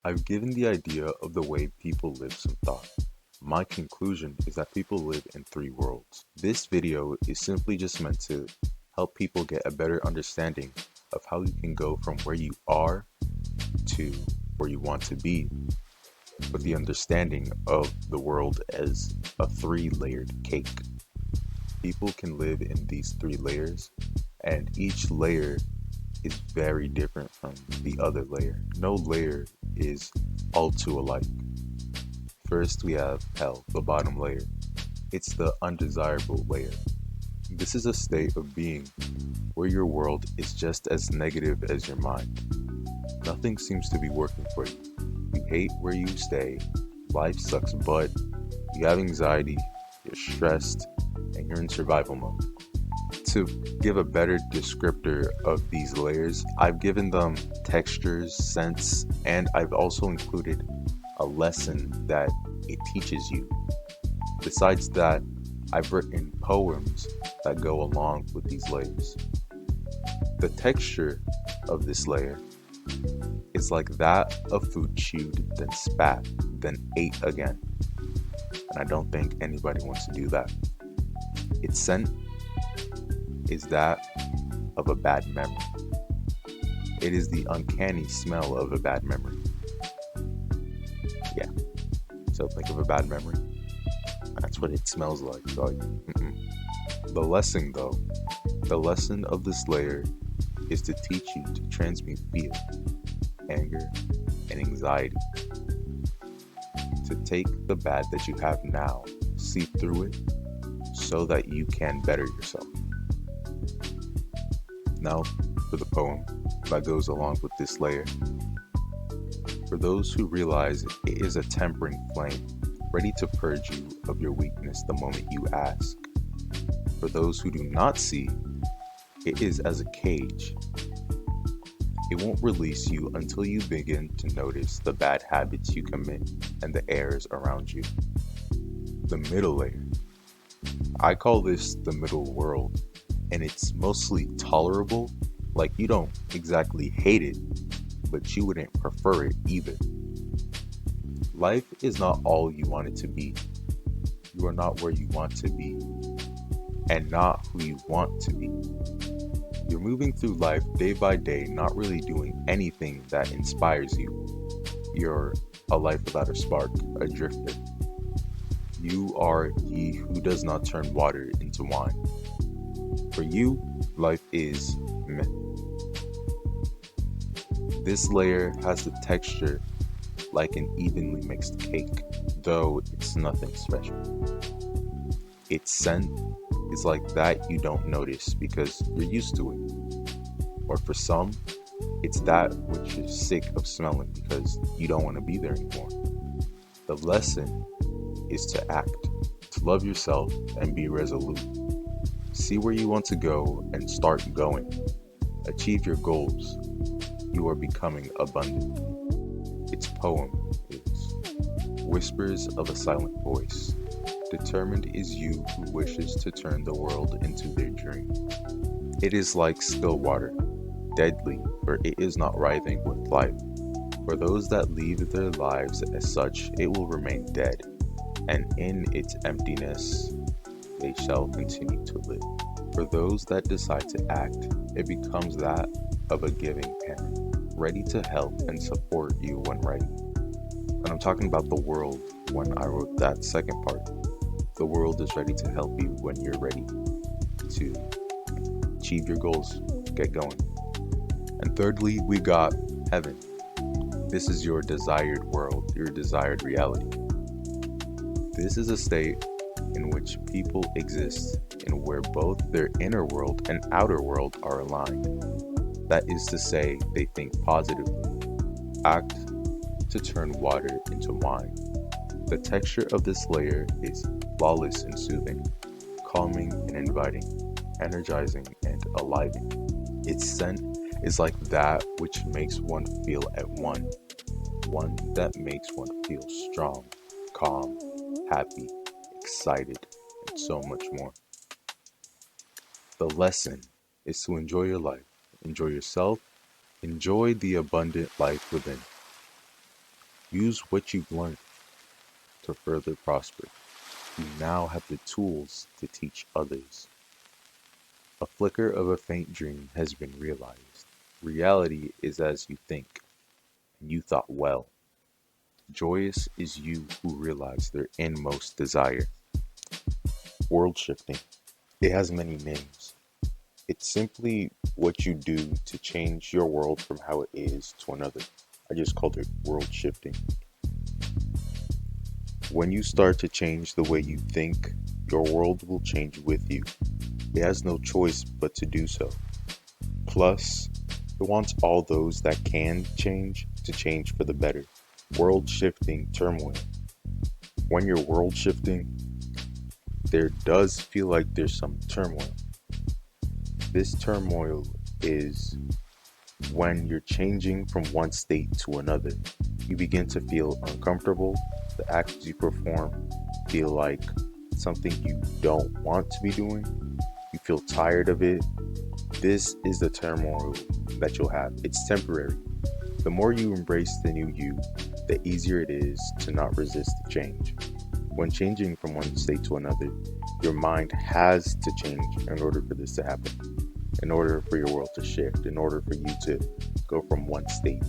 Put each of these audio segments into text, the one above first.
I've given the idea of the way people live some thought. My conclusion is that people live in three worlds. This video is simply just meant to help people get a better understanding of how you can go from where you are to where you want to be, with the understanding of the world as a three-layered cake. People can live in these three layers, and each layer is very different from the other layer. No layer is all two alike. First, we have hell, the bottom layer. It's the undesirable layer. This is a state of being where your world is just as negative as your mind. Nothing seems to be working for you. You hate where you stay, life sucks butt, you have anxiety, you're stressed, and you're in survival mode. To give a better descriptor of these layers, I've given them textures, scents, and I've also included a lesson that it teaches you. Besides that, I've written poems that go along with these layers. The texture of this layer is like that of food chewed, then spat, then ate again. And I don't think anybody wants to do that. Its scent is that of a bad memory. It is the uncanny smell of a bad memory. Yeah, so think of a bad memory. That's what it smells like. The lesson though, the lesson of this layer is to teach you to transmute fear, anger, and anxiety. To take the bad that you have now, see through it, so that you can better yourself. Now for the poem that goes along with this layer. For those who realize it is a tempering flame, ready to purge you of your weakness the moment you ask. For those who do not see, it is as a cage. It won't release you until you begin to notice the bad habits you commit and the errors around you. The middle layer. I call this the middle world, and it's mostly tolerable. Like, you don't exactly hate it, but you wouldn't prefer it either. Life is not all you want it to be. You are not where you want to be, and not who you want to be. You're moving through life day by day, not really doing anything that inspires you. You're a life without a spark, a drifter. You are he who does not turn water into wine. For you, life is meh. This layer has the texture like an evenly mixed cake, though it's nothing special. Its scent is like that you don't notice because you're used to it. Or for some, it's that which you're sick of smelling because you don't want to be there anymore. The lesson is to act, to love yourself and be resolute. See where you want to go and start going. Achieve your goals. You are becoming abundant. Its poem is Whispers of a Silent Voice. Determined is you who wishes to turn the world into their dream. It is like still water, deadly, for it is not writhing with life. For those that leave their lives as such, it will remain dead, and in its emptiness they shall continue to live. For those that decide to act, it becomes that of a giving parent, ready to help and support you when ready. And I'm talking about the world when I wrote that second part. The world is ready to help you when you're ready to achieve your goals, get going. And thirdly, we got heaven. This is your desired world, your desired reality. This is a state in which people exist and where both their inner world and outer world are aligned. That is to say, they think positively, act to turn water into wine. The texture of this layer is flawless and soothing, calming and inviting, energizing and aliving. Its scent is like that which makes one feel at one that makes one feel strong, calm, happy, excited, and so much more. The lesson is to enjoy your life, enjoy yourself, enjoy the abundant life within. Use what you've learned to further prosper. You now have the tools to teach others. A flicker of a faint dream has been realized. Reality is as you think, and you thought well. Joyous is you who realize their inmost desire. World shifting. It has many names. It's simply what you do to change your world from how it is to another. I just called it world shifting. When you start to change the way you think, your world will change with you. It has no choice but to do so. Plus, it wants all those that can change to change for the better. World shifting turmoil. When you're world shifting, there does feel like there's some turmoil. This turmoil is when you're changing from one state to another. You begin to feel uncomfortable. The actions you perform feel like something you don't want to be doing. You feel tired of it. This is the turmoil that you'll have. It's temporary. The more you embrace the new you, the easier it is to not resist the change. When changing from one state to another, your mind has to change in order for this to happen, in order for your world to shift, in order for you to go from one state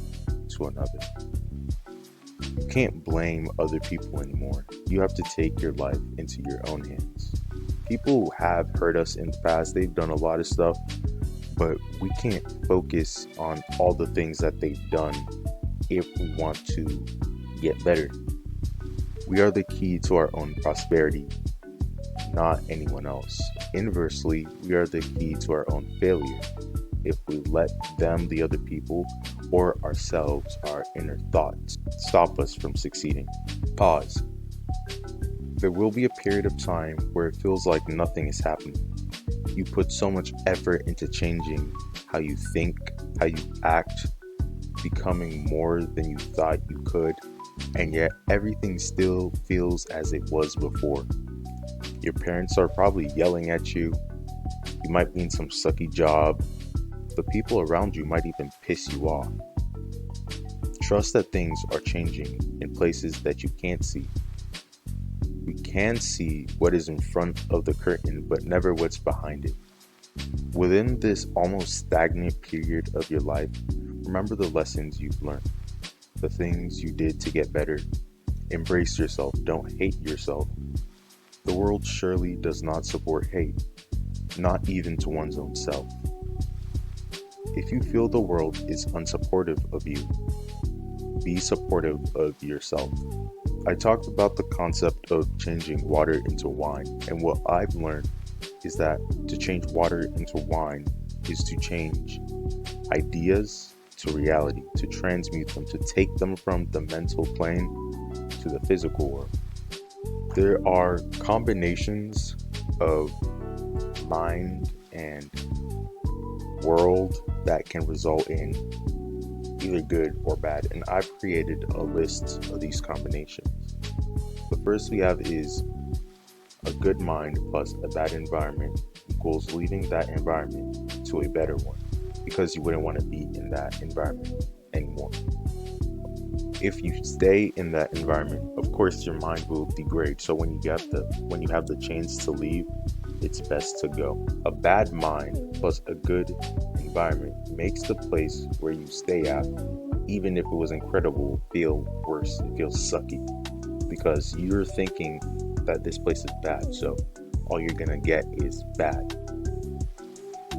to another. You can't blame other people anymore. You have to take your life into your own hands. People have hurt us in the past. They've done a lot of stuff, but we can't focus on all the things that they've done if we want to get better. We are the key to our own prosperity, not anyone else. Inversely, we are the key to our own failure if we let them, the other people, or ourselves, our inner thoughts, stop us from succeeding. Pause. There will be a period of time where it feels like nothing is happening. You put so much effort into changing how you think, how you act, becoming more than you thought you could, and yet everything still feels as it was before. Your parents are probably yelling at you. You might be in some sucky job. The people around you might even piss you off. Trust that things are changing in places that you can't see. We can see what is in front of the curtain, but never what's behind it. Within this almost stagnant period of your life, remember the lessons you've learned, the things you did to get better. Embrace yourself. Don't hate yourself. The world surely does not support hate, not even to one's own self. If you feel the world is unsupportive of you, be supportive of yourself. I talked about the concept of changing water into wine, and what I've learned is that to change water into wine is to change ideas to reality, to transmute them, to take them from the mental plane to the physical world. There are combinations of mind and world that can result in either good or bad, and I've created a list of these combinations. The first we have is a good mind plus a bad environment equals leaving that environment to a better one, because you wouldn't want to be in that environment anymore. If you stay in that environment, of course your mind will degrade. So when you have the chance to leave, it's best to go. A bad mind plus a good environment makes the place where you stay at, even if it was incredible, feel worse. It feels sucky because you're thinking that this place is bad, so all you're gonna get is bad.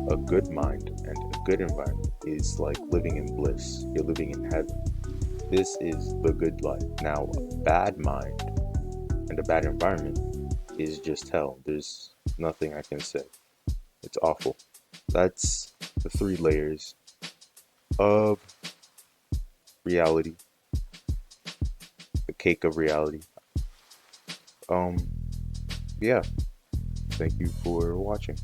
A good mind and a good environment is like living in bliss. You're living in heaven. This is the good life. Now, a bad mind and a bad environment is just hell. There's nothing I can say. It's awful. That's the 3 layers of reality. The cake of reality. Yeah. Thank you for watching.